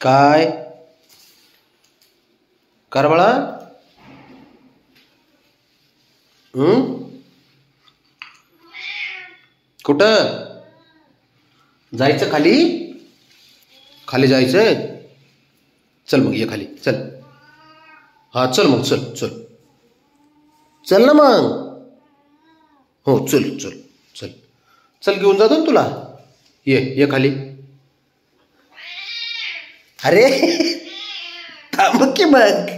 काय कर बाळा? कुठं जायचं? खाली खाली जायचंय? चल मग ये खाली चल. हा चल मग चल चल चल ना मग. हो चल चल चल चल घेऊन जातो ना तुला. ये ये खाली. अरे थांब की मग.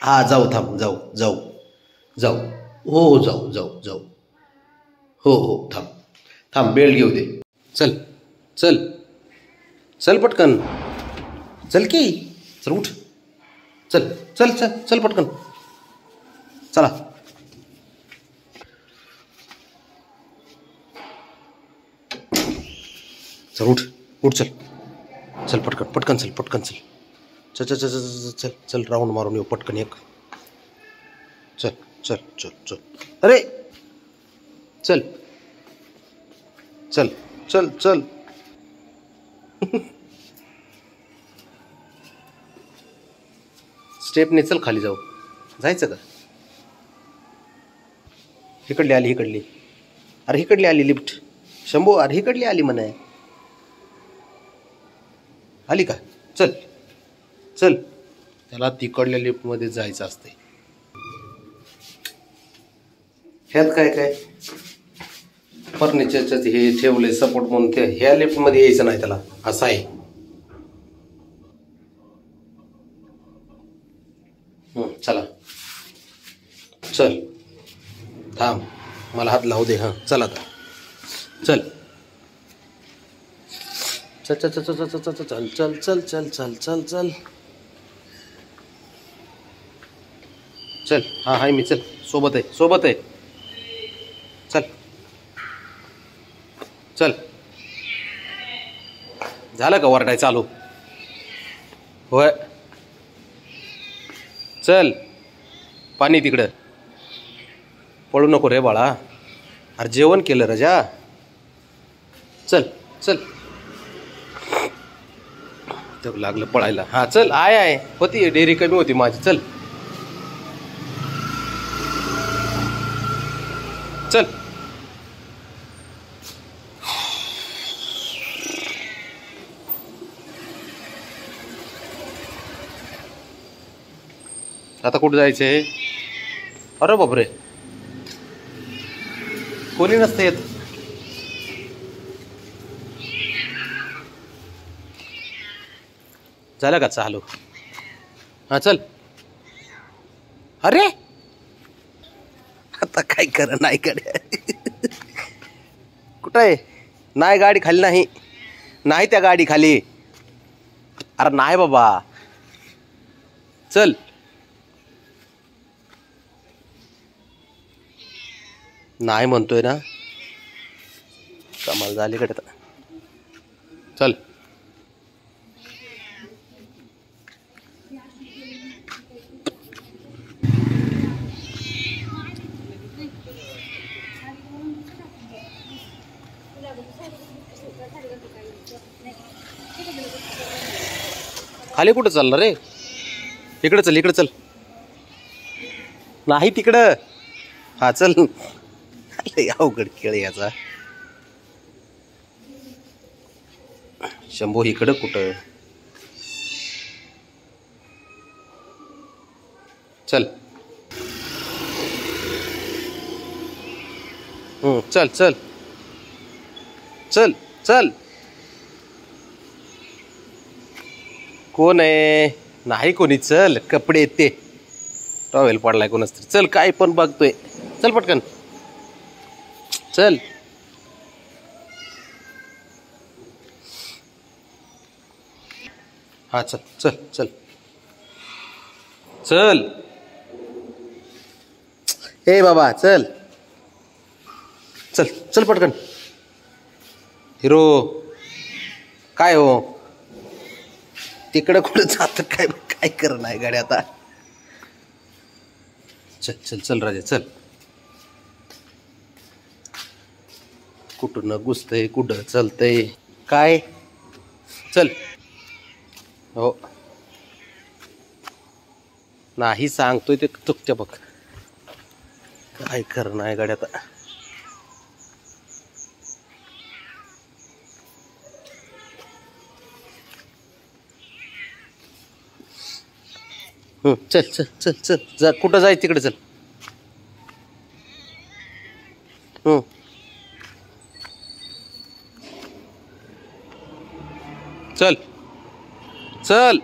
हा जाऊ थांब जाऊ जाऊ जाऊ. हो हो जाऊ जाऊ जाऊ. हो हो थांब थांब बेल्ट घेऊ दे. चल चल चल पटकन. चल की चल उठ. चल चल चल चल पटकन चला. चल उठ उठ चल चल पटकन पटकन चल पटकन चल. चल चल चल चल चल चल राऊंड मारून येऊ पटकन एक. चल चल चल चल. अरे चल चल चल चल. स्टेपने चल खाली जाऊ. जायचं का? इकडली आली इकडली. अरे इकडली आली लिफ्ट. शंभू अरे इकडली आली म्हणे. आली का? चल चल. त्याला तिकडल्या लिफ्टमध्ये जायचं असते. ह्यात काय काय फर्निचरचं हे ठेवले सपोर्ट म्हणून ते ह्या लिफ्टमध्ये यायचं नाही त्याला. असं आहे. चला चल थांब मला हात लावू दे. हां चल आता चल चल चल चल चल चल चल चल चल चल चल चल चल चल. हां हाय मी. चल सोबत आहे सोबत आहे. चल चल. झालं का वरडाय चालू? होय चल. पाणी तिकडं. पळू नको रे बाळा. अरे जेवण केलं रजा. चल चल. तर लागलं पळायला. हा चल. आहे होती डेअरी कमी होती माझी. चल चल. आता कुठं जायचंय? अरे बापरे कोणी नसतं येत. झालं का चालू? हा चल. अरे आता काय कर नाही कडे. कुठं आहे? नाही गाडी खाली नाही. नाही त्या गाडी खाली. अरे नाही बाबा. चल नाही म्हणतोय ना. कमाल झाली कडे. चल खाली. कुठं चालणार रे? इकडं चल इकडं चल. नाही तिकडं. हा चल. अवघड खेळ याचा. शंभू इकडं कुठं? चल चल चल चल चल. कोण आहे? नाही कोणी. चल कपडे येते. टॉवेल पडलाय कोणच तरी. चल काय पण बघतोय. चल पटकन चल. हा चल चल चल चल. ए बाबा चल चल चल पटकन. हिरो काय हो तिकडं कुठं जात? काय काय कर नाही गाडी आता. चल चल चल राजा चल. कुठं न घुसतंय कुठं चलतंय काय? चल. हो नाही सांगतोय ते चुकत्या बघ. काय खरं नाही गाड्यात. चल चल चल चल जा. कुठं जाय तिकडे चल. चल चल.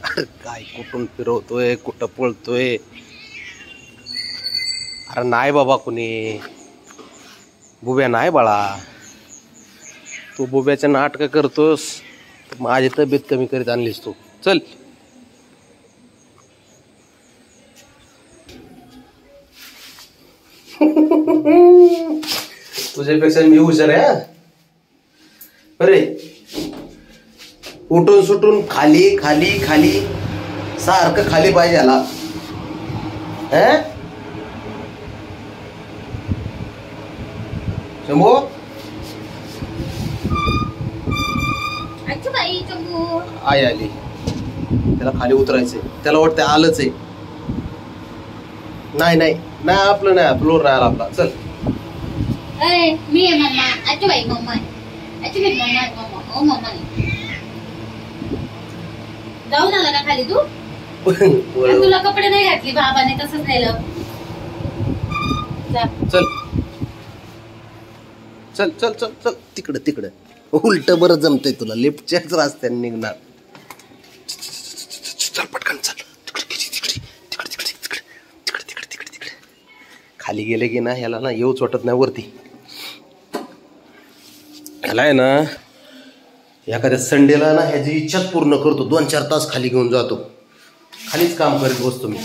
अरे काय कुठून फिरवतोय, कुठं पळतोय. अरे नाही बाबा कुणी. बुब्या नाही बाळा. तू बुब्याच्या नाटकं करतोस. माझी तब्येत कमी करीत आणलीस तू. चल. तुझ्यापेक्षा मी हुशार आहे. अरे उठून सुटून खाली खाली खाली सारखं खाली पाहिजे आला. शंभू आई आली. त्याला खाली उतरायचंय. त्याला वाटतं आलंच आहे. नाही नाही नाही आपलं नाही. फ्लोर राहिला आपला. चल. मी आहे मम्मा. आजू बाई मम्मा. आजू बाई मम्मा मम्मा. हो मम्मा. जाऊन आला का खाली तू? तुला कपडे नाही घातली बाबाने तसंच नेलं. चल चल चल चल चल. तिकडं तिकडं उलट बरं जमतंय तुला. लिफ्टच्याच रस्त्याने निघणार. चल पटकन चल. तिकडे तिकडे तिकडे तिकडे तिकडे तिकडे तिकडे तिकडे तिकडे. खाली गेले की ना ह्याला ना येऊच वाटत नाही वरती. ह्याला आहे ना एखाद्या संडेला ना ह्याची इच्छाच पूर्ण करतो. 2-4 तास खाली घेऊन जातो. खालीच काम करीत बसतो मी.